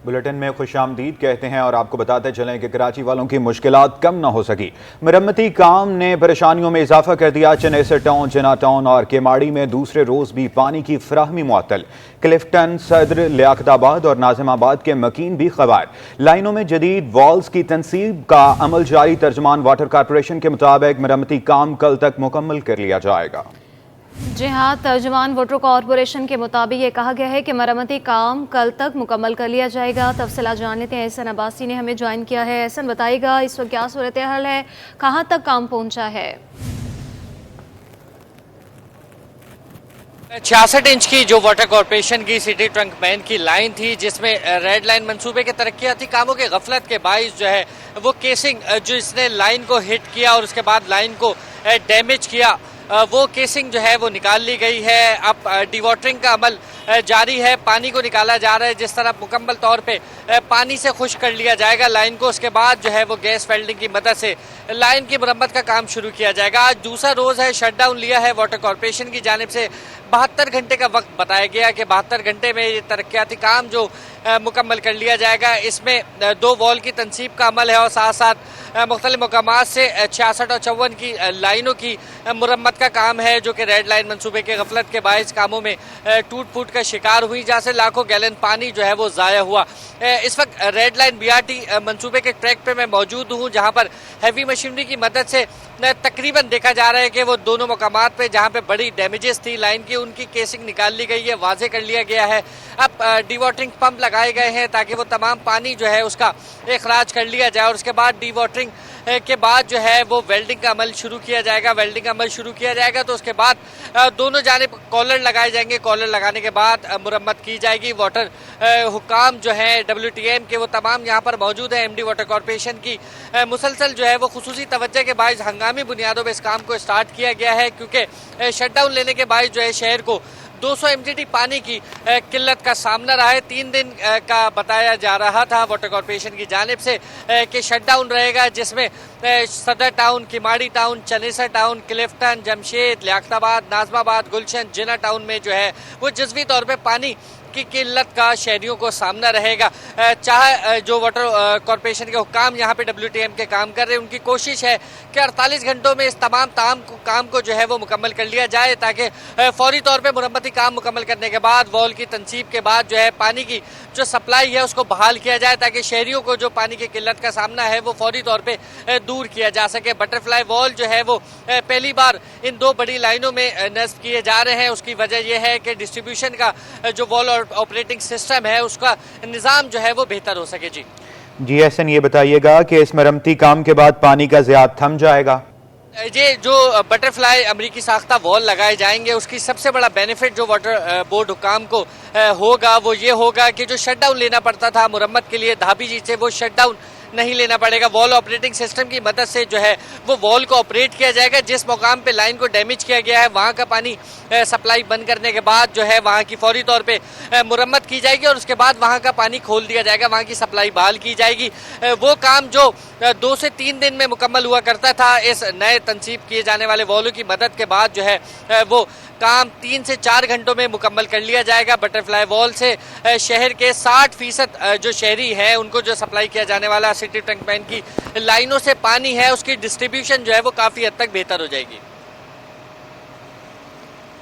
Bulletin میں خوش آمدید کہتے ہیں اور آپ کو بتاتے چلیں کہ کراچی والوں کی مشکلات کم نہ ہو سکی۔ مرمتی کام نے پریشانیوں میں اضافہ کر دیا۔ چنیسر ٹاؤن، جنا ٹاؤن اور کیماڑی میں دوسرے روز بھی پانی کی فراہمی معطل۔ کلفٹن، صدر، لیاقت آباد اور ناظم آباد کے مکین بھی خوار۔ لائنوں میں جدید والز کی تنصیب کا عمل جاری۔ ترجمان واٹر کارپوریشن کے مطابق مرمتی کام کل تک مکمل کر لیا جائے گا۔ جی ہاں، ترجمان واٹر کارپوریشن کے مطابق یہ کہا گیا ہے کہ مرمتی کام کل تک مکمل کر لیا جائے گا۔ تفصیلات جان لیتے ہیں، احسن عباسی نے ہمیں جوائن کیا ہے۔ احسن بتائے گا اس وقت کیا صورتحال ہے، کہاں تک کام پہنچا ہے؟ 66 انچ کی جو واٹر کارپوریشن کی سٹی ٹرنک مین کی لائن تھی، جس میں ریڈ لائن منصوبے کے ترقیاتی کاموں کے غفلت کے باعث جو ہے وہ کیسنگ جو اس نے لائن کو ہٹ کیا اور اس کے بعد لائن کو ڈیمیج کیا، وہ کیسنگ جو ہے وہ نکال لی گئی ہے۔ اب ڈی واٹرنگ کا عمل جاری ہے، پانی کو نکالا جا رہا ہے۔ جس طرح مکمل طور پہ پانی سے خشک کر لیا جائے گا لائن کو، اس کے بعد جو ہے وہ گیس ویلڈنگ کی مدد سے لائن کی مرمت کا کام شروع کیا جائے گا۔ آج دوسرا روز ہے، شٹ ڈاؤن لیا ہے واٹر کارپوریشن کی جانب سے۔ 72 گھنٹے کا وقت بتایا گیا کہ 72 گھنٹے میں یہ ترقیاتی کام جو مکمل کر لیا جائے گا۔ اس میں 2 وال کی تنصیب کا عمل ہے اور ساتھ ساتھ مختلف مقامات سے 66 اور 54 کی لائنوں کی مرمت کا کام ہے، جو کہ ریڈ لائن منصوبے کے غفلت کے باعث کاموں میں ٹوٹ پھوٹ کا شکار ہوئی، جہاں سے لاکھوں گیلن پانی جو ہے وہ ضائع ہوا۔ اس وقت ریڈ لائن BRT منصوبے کے ٹریک پہ میں موجود ہوں، جہاں پر ہیوی مشینری کی مدد سے تقریباً دیکھا جا رہا ہے کہ وہ دونوں مقامات پہ جہاں پہ بڑی ڈیمیجز تھی لائن کی، ان کی کیسنگ نکال لی گئی ہے، واضح کر لیا گیا ہے۔ اب ڈی واٹرنگ پمپ لگائے گئے ہیں تاکہ وہ تمام پانی جو ہے اس کا اخراج کر لیا جائے، اور اس کے بعد ڈی واٹرنگ کے بعد جو ہے وہ ویلڈنگ کا عمل شروع کیا جائے گا۔ ویلڈنگ کا عمل شروع کیا جائے گا تو اس کے بعد دونوں جانب کالر لگائے جائیں گے۔ کالر لگانے کے بعد مرمت کی جائے گی۔ واٹر حکام جو ہیں WTM کے وہ تمام یہاں پر موجود ہیں۔ MD واٹر کارپوریشن کی مسلسل جو ہے وہ خصوصی توجہ کے باعث ہنگامی بنیادوں پہ اس کام کو سٹارٹ کیا گیا ہے، کیونکہ شٹ ڈاؤن لینے کے باعث جو ہے شہر کو 200 MTD پانی کی قلت کا سامنا رہا ہے۔ 3 دن کا بتایا جا رہا تھا واٹر کارپوریشن کی جانب سے کہ شٹ ڈاؤن رہے گا، جس میں Saddar town, Keamari town, Chanesar town, Clifton, Jamshed, Liaquatabad, ناظم آباد، گلشن، جنا ٹاؤن میں جو ہے وہ جزوی طور پہ پانی کی قلت کا شہریوں کو سامنا رہے گا۔ چاہے جو واٹر کارپوریشن کے حکام یہاں پہ WTM کے کام کر رہے ہیں، ان کی کوشش ہے کہ 48 گھنٹوں میں اس تمام کام کو جو ہے وہ مکمل کر لیا جائے، تاکہ فوری طور پہ مرمتی کام مکمل کرنے کے بعد وال کی تنصیب کے بعد جو ہے پانی کی جو سپلائی ہے اس کو بحال کیا جائے، تاکہ شہریوں کو جو پانی کی قلت کا سامنا ہے وہ فوری طور پہ دور کیا جا سکے۔ بٹر فلائی وال جو ہے وہ پہلی بار ان 2 بڑی لائنوں میں نصب کیے جا رہے ہیں۔ اس کی وجہ یہ ہے کہ ڈسٹریبیوشن کا جو وال آپریٹنگ سسٹم ہے اس کا نظام جو ہے وہ بہتر ہو سکے۔ جی احسن، یہ بتائیے گا کہ اس مرمتی کام کے بعد پانی کا زیاد تھم جائے گا؟ یہ جو بٹر فلائی امریکی ساختہ وال لگائے جائیں گے، اس کی سب سے بڑا بینیفٹ جو واٹر بورڈ حکام کو ہوگا وہ یہ ہوگا کہ جو شٹ ڈاؤن لینا پڑتا تھا مرمت کے لیے دھابی جی سے، وہ شٹ ڈاؤن نہیں لینا پڑے گا۔ وال آپریٹنگ سسٹم کی مدد سے جو ہے وہ وال کو آپریٹ کیا جائے گا۔ جس مقام پہ لائن کو ڈیمیج کیا گیا ہے وہاں کا پانی سپلائی بند کرنے کے بعد جو ہے وہاں کی فوری طور پہ مرمت کی جائے گی، اور اس کے بعد وہاں کا پانی کھول دیا جائے گا، وہاں کی سپلائی بحال کی جائے گی۔ وہ کام جو 2 سے 3 دن میں مکمل ہوا کرتا تھا، اس نئے تنصیب کیے جانے والے والوں کی مدد کے بعد جو ہے وہ کام 3 سے 4 گھنٹوں میں مکمل کر لیا جائے گا۔ بٹر فلائی وال سے شہر کے 60% جو شہری ہیں ان کو جو سپلائی کیا جانے والا سٹی ٹرنک مین کی لائنوں سے پانی ہے، اس کی ڈسٹریبیوشن جو ہے وہ کافی حد تک بہتر ہو جائے گی۔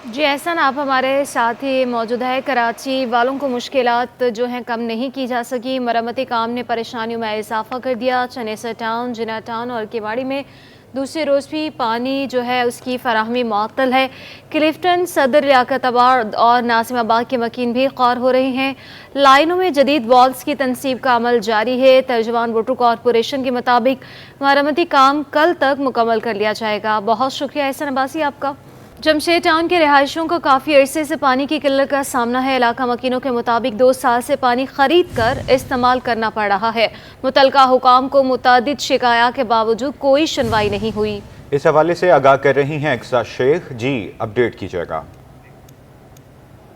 جی احسن، آپ ہمارے ساتھ ہی موجود ہے۔ کراچی والوں کو مشکلات جو ہیں کم نہیں کی جا سکی، مرمتی کام نے پریشانیوں میں اضافہ کر دیا۔ چنیسر ٹاؤن، جنا ٹاؤن اور کیماڑی میں دوسرے روز بھی پانی جو ہے اس کی فراہمی معطل ہے۔ کلفٹن، صدر، لیاقت آباد اور ناظم آباد کے مکین بھی خوار ہو رہے ہیں۔ لائنوں میں جدید والز کی تنصیب کا عمل جاری ہے۔ ترجمان واٹر کارپوریشن کے مطابق مرمتی کام کل تک مکمل کر لیا جائے گا۔ بہت شکریہ احسن عباسی آپ کا۔ جمشید ٹاؤن کے رہائشیوں کو کافی عرصے سے پانی کی قلت کا سامنا ہے۔ علاقہ مکینوں کے مطابق 2 سال سے پانی خرید کر استعمال کرنا پڑ رہا ہے۔ متعلقہ حکام کو متعدد شکایات کے باوجود کوئی سنوائی نہیں ہوئی۔ اس حوالے سے آگاہ کر رہی ہیں اقصیٰ شیخ۔ جی اپڈیٹ کیجیے گا۔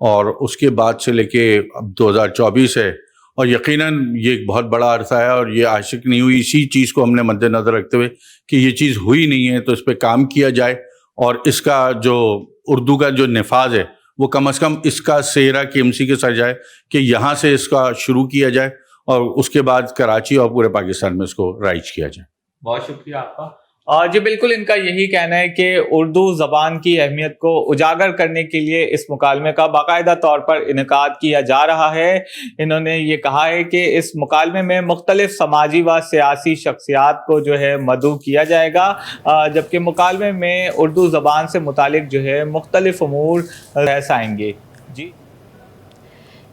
اور اس کے بعد سے لے کے اب 2024 ہے، اور یقیناً یہ ایک بہت بڑا عرصہ ہے اور یہ عاشق نہیں ہوئی. اسی چیز کو ہم نے مد نظر رکھتے ہوئے کہ یہ چیز ہوئی نہیں ہے تو اس پہ کام کیا جائے، اور اس کا جو اردو کا جو نفاذ ہے وہ کم از کم اس کا سہرا KMC کے سر جائے کہ یہاں سے اس کا شروع کیا جائے اور اس کے بعد کراچی اور پورے پاکستان میں اس کو رائج کیا جائے. بہت شکریہ آپ کا. جی بالکل، ان کا یہی کہنا ہے کہ اردو زبان کی اہمیت کو اجاگر کرنے کے لیے اس مکالمے کا باقاعدہ طور پر انعقاد کیا جا رہا ہے. انہوں نے یہ کہا ہے کہ اس مکالمے میں مختلف سماجی و سیاسی شخصیات کو جو ہے مدعو کیا جائے گا، جبکہ مکالمے میں اردو زبان سے متعلق جو ہے مختلف امور بحث آئیں گے. جی،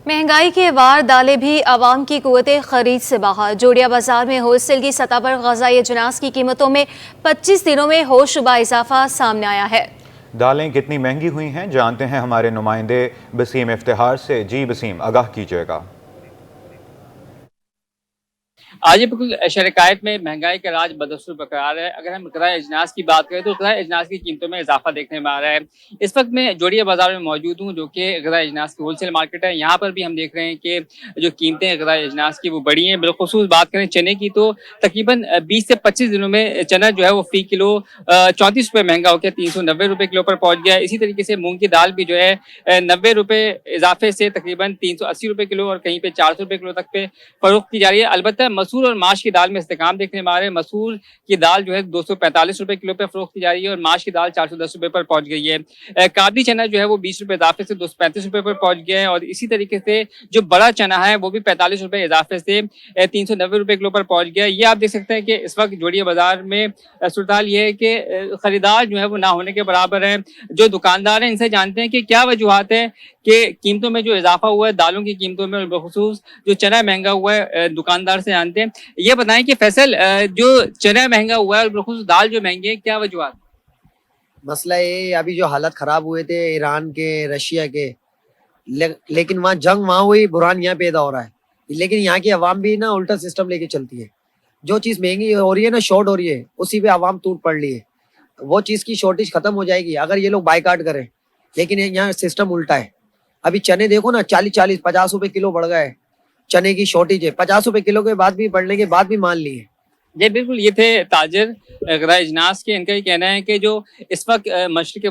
مہنگائی کے وار دالیں بھی عوام کی قوت خرید سے باہر. جوڑیا بازار میں ہول سیل کی سطح پر غذائی اجناس کی قیمتوں میں 25 دنوں میں ہوشربا اضافہ سامنے آیا ہے. دالیں کتنی مہنگی ہوئی ہیں جانتے ہیں ہمارے نمائندے بسیم افتخار سے. جی بسیم، آگاہ کیجیے گا. آج بالکل شرکائت میں مہنگائی کا راج بدستور برقرار ہے. اگر ہم غذائی اجناس کی بات کریں تو غذائی اجناس کی قیمتوں میں اضافہ دیکھنے میں آ رہا ہے. اس وقت میں جوڑیا بازار میں موجود ہوں جو کہ غذائی اجناس کی ہول سیل مارکیٹ ہے. یہاں پر بھی ہم دیکھ رہے ہیں کہ جو قیمتیں ہیں غذائی اجناس کی وہ بڑی ہیں. بالخصوص بات کریں چنے کی تو تقریباً 20 سے 25 دنوں میں چنا جو ہے وہ فی کلو 34 روپے مہنگا ہو گیا، 390 روپے کلو پر پہنچ گیا. اسی طریقے سے مونگ کی دال بھی جو ہے 90 روپے اضافے سے تقریباً 380 روپے کلو اور کہیں پہ 400 روپے کلو تک پہ فروخت کی جا رہی ہے. البتہ مسور اور ماش کی دال میں استحکام دیکھنے میں آ رہے ہیں. مسور کی دال جو ہے 245 روپے کلو پہ فروخت کی جا رہی ہے اور ماش کی دال 410 روپے پر پہنچ گئی ہے. کابلی چنا جو ہے وہ 20 روپے اضافے سے 235 روپے پر پہنچ گیا ہے اور اسی طریقے سے جو بڑا چنا ہے وہ بھی 45 روپے اضافے سے 390 روپے کلو پر پہنچ گیا ہے. یہ آپ دیکھ سکتے ہیں کہ اس وقت جوڑیا بازار میں صورتحال یہ ہے کہ خریدار جو ہے وہ نہ ہونے کے برابر ہیں. جو دکاندار ہیں ان سے جانتے ہیں کہ کیا وجوہات ہیں کہ قیمتوں میں جو اضافہ ہوا ہے دالوں کی قیمتوں میں اور بخصوص جو چنا مہنگا ہوا ہے. دکاندار سے جانتے ہیں. یہ بتائیں کہ فیصل جو چنا مہنگا ہوا ہے اور بخصوص دال جو مہنگی ہے کیا وجوہات؟ مسئلہ یہ ابھی جو حالت خراب ہوئے تھے ایران کے رشیا کے، لیکن وہاں جنگ وہاں ہوئی، بحران یہاں پیدا ہو رہا ہے. لیکن یہاں کی عوام بھی نا الٹا سسٹم لے کے چلتی ہے. جو چیز مہنگی ہو رہی ہے نا شارٹ ہو رہی ہے اسی پہ عوام ٹوٹ پڑ رہی ہے. وہ چیز کی شارٹیج ختم ہو جائے گی اگر یہ لوگ بائیکاٹ کریں. لیکن یہاں سسٹم الٹا ہے. ابھی چنے دیکھو نا 40-50 روپے کلو بڑھ گئے. چنے کی شارٹیج ہے. 50 روپے کلو کے بعد بھی بڑھنے کے بعد بھی مان لیے. جی بالکل، یہ تھے تاجر غذائی اجناس کے. ان کا یہ کہنا ہے کہ جو اس وقت مشرق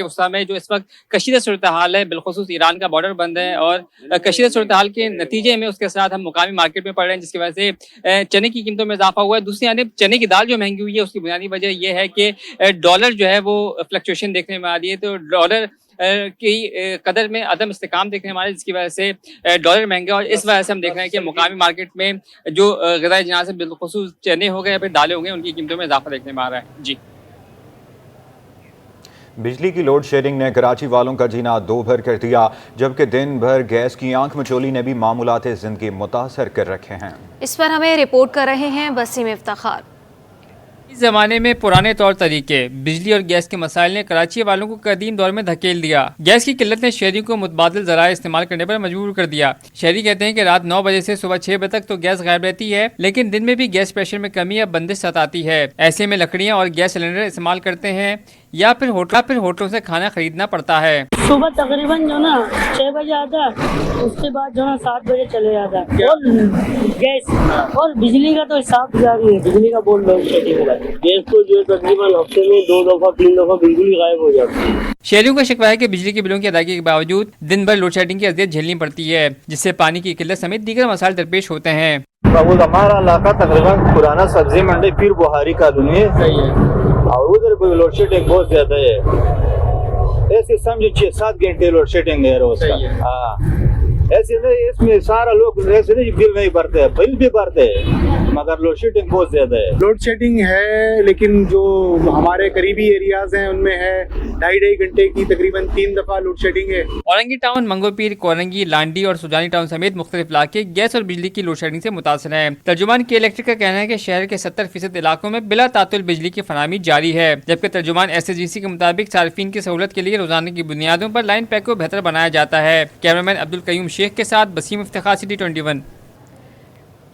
وسطیٰ میں جو اس وقت کشیدہ صورتحال ہے، بالخصوص ایران کا بارڈر بند ہے اور کشیدہ صورتحال کے نتیجے میں اس کے ساتھ ہم مقامی مارکیٹ میں پڑ رہے ہیں جس کی وجہ سے چنے کی قیمتوں میں اضافہ ہوا ہے. دوسری جانب چنے کی دال جو مہنگی ہوئی ہے اس کی بنیادی وجہ یہ ہے کہ ڈالر جو ہے وہ فلکچویشن دیکھنے میں آ رہی ہے. تو ڈالر کی قدر میں عدم استحکام دیکھنے میں آ رہا ہے جس کی وجہ سے ڈالر مہنگا اور اس وجہ سے ہم دیکھ رہے ہیں کہ مقامی مارکیٹ میں جو غذائی اجناس ہیں بالخصوص چنے ہو گئے یا پھر دالیں ہو گئے ان کی قیمتوں میں اضافہ دیکھنے میں آ رہا ہے. جی، بجلی کی لوڈ شیڈنگ نے کراچی والوں کا جینا دو بھر کر دیا، جبکہ دن بھر گیس کی آنکھ مچولی نے بھی معمولات زندگی متاثر کر رکھے ہیں. اس پر ہمیں رپورٹ کر رہے ہیں بسیم افتخار. اس زمانے میں پرانے طور طریقے بجلی اور گیس کے مسائل نے کراچی والوں کو قدیم دور میں دھکیل دیا. گیس کی قلت نے شہریوں کو متبادل ذرائع استعمال کرنے پر مجبور کر دیا. شہری کہتے ہیں کہ رات 9 بجے سے صبح 6 بجے تک تو گیس غائب رہتی ہے، لیکن دن میں بھی گیس پریشر میں کمی یا بندش ستاتی ہے. ایسے میں لکڑیاں اور گیس سلنڈر استعمال کرتے ہیں یا پھر ہوٹلوں سے کھانا خریدنا پڑتا ہے. صبح تقریباً جو نا 6 بجے آتا ہے، اس کے بعد جو نا 7 بجے چلے جاتا ہے. اور گیس اور بجلی کا تو حساب جاری ہے. بجلی کا بول لوڈ شیڈنگ ہے. گیس تو جو تقریباً ہفتے میں 2 دفعہ 3 دفعہ بالکل ہی غائب ہو جاتی ہے. شہریوں کا شکوہ ہے کہ بجلی کے بلوں کی ادائیگی کے باوجود دن بھر لوڈ شیڈنگ کی اذیت جھیلنی پڑتی ہے، جس سے پانی کی قلت سمیت دیگر مسائل درپیش ہوتے ہیں. ہمارا علاقہ تقریباً پرانا سبزی منڈی پھر بہاری کالونی ہے اور ادھر کوئی لوڈ شیڈنگ بہت زیادہ ہے. ایسے سمجھو 6-7 گھنٹے لوڈ شیڈنگ ہے روز کا. ہاں ایسے نہیں، اس میں سارا لوگ ایسے نہیں بل نہیں بھرتے ہیں، بل بھی بھرتے ہیں مگر لوڈ شیڈنگ بہت زیادہ ہے. لوڈ شیڈنگ ہے لیکن جو ہمارے قریبی ایریاز ہیں ان میں ہے 2.5 گھنٹے کی تقریباً 3 دفعہ لوڈ شیڈنگ ہے. اورنگی ٹاؤن، منگو پیر، کورنگی، لانڈی اور سجانی ٹاؤن سمیت مختلف علاقے گیس اور بجلی کی لوڈ شیڈنگ سے متاثر ہیں. ترجمان کے الیکٹرک کا کہنا ہے کہ شہر کے 70% علاقوں میں بلا تعطل بجلی کی فراہمی جاری ہے، جبکہ ترجمان SSGC کے مطابق صارفین کی سہولت کے لیے روزانہ کی بنیادوں پر لائن پیک کو بہتر بنایا جاتا ہے. کیمرامین عبدالقیوم شیخ کے ساتھ بسیم افتخار، City 21.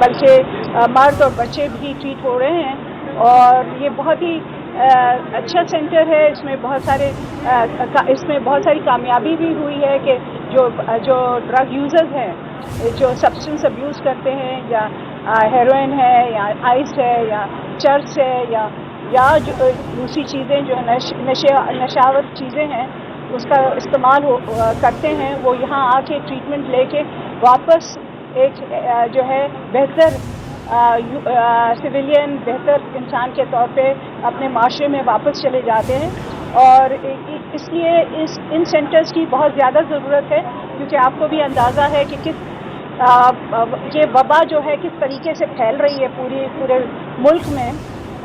بلکہ مرد اور بچے بھی ٹریٹ ہو رہے ہیں. اور یہ بہت ہی اچھا سینٹر ہے. اس میں بہت ساری کامیابی بھی ہوئی ہے کہ جو ڈرگ یوزرز ہیں, جو سبسٹنس ابیوز کرتے ہیں, یا ہیروئن ہے, یا آئس ہے, یا چرس ہے, یا جو دوسری چیزیں جو نشاور چیزیں ہیں اس کا استعمال کرتے ہیں, وہ یہاں آ کے ٹریٹمنٹ لے کے واپس ایک جو ہے بہتر سویلین, بہتر انسان کے طور پہ اپنے معاشرے میں واپس چلے جاتے ہیں. اور اس لیے ان سینٹرز کی بہت زیادہ ضرورت ہے, کیونکہ آپ کو بھی اندازہ ہے کہ یہ وبا جو ہے کس طریقے سے پھیل رہی ہے پورے ملک میں.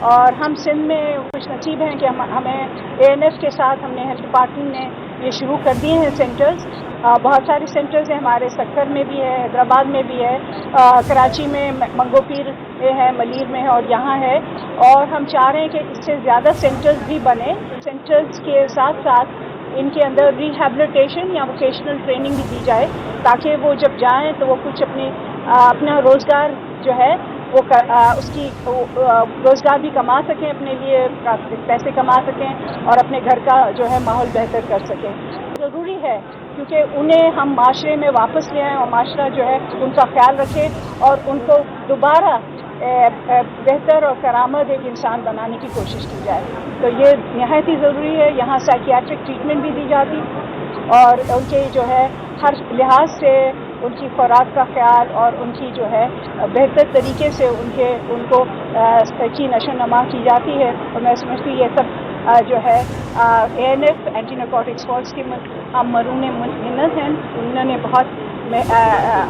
اور ہم سندھ میں خوش نصیب ہیں کہ ہمیں ANF کے ساتھ ہم نے ہیلتھ ڈپارٹمنٹ نے یہ شروع کر دیے ہیں سینٹرز. بہت سارے سینٹرز ہیں ہمارے سکر میں بھی ہے, حیدرآباد میں بھی ہے, کراچی میں منگو پیر میں ہے, ملیر میں ہے, اور یہاں ہے. اور ہم چاہ رہے ہیں کہ اس سے زیادہ سینٹرز بھی بنے. سینٹرز کے ساتھ ساتھ ان کے اندر ریہیبلیٹیشن یا ووکیشنل ٹریننگ بھی دی جائے, تاکہ وہ جب جائیں تو وہ کچھ اپنا روزگار جو ہے وہ اس کی روزگار بھی کما سکیں, اپنے لیے پیسے کما سکیں, اور اپنے گھر کا جو ہے ماحول بہتر کر سکیں. ضروری ہے کیونکہ انہیں ہم معاشرے میں واپس لے آئیں, اور معاشرہ جو ہے ان کا خیال رکھے, اور ان کو دوبارہ بہتر اور کارآمد ایک انسان بنانے کی کوشش کی جائے. تو یہ نہایت ہی ضروری ہے. یہاں سائکیاٹرک ٹریٹمنٹ بھی دی جاتی, اور ان کے جو ہے ہر لحاظ سے ان کی خوراک کا خیال, اور ان کی جو ہے بہتر طریقے سے ان کو کی نشو نما کی جاتی ہے. اور میں سمجھتی ہوں یہ سب جو ہے ANF اینٹی نارکوٹکس فورس کی ہم مرہون منت ہیں. انہوں نے بہت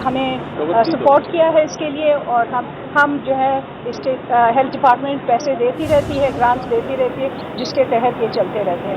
ہمیں سپورٹ کیا ہے اس کے لیے, اور ہم جو ہے اسٹیٹ ہیلتھ ڈپارٹمنٹ پیسے دیتی رہتی ہے, گرانٹس دیتی رہتی ہے, جس کے تحت یہ چلتے رہتے ہیں.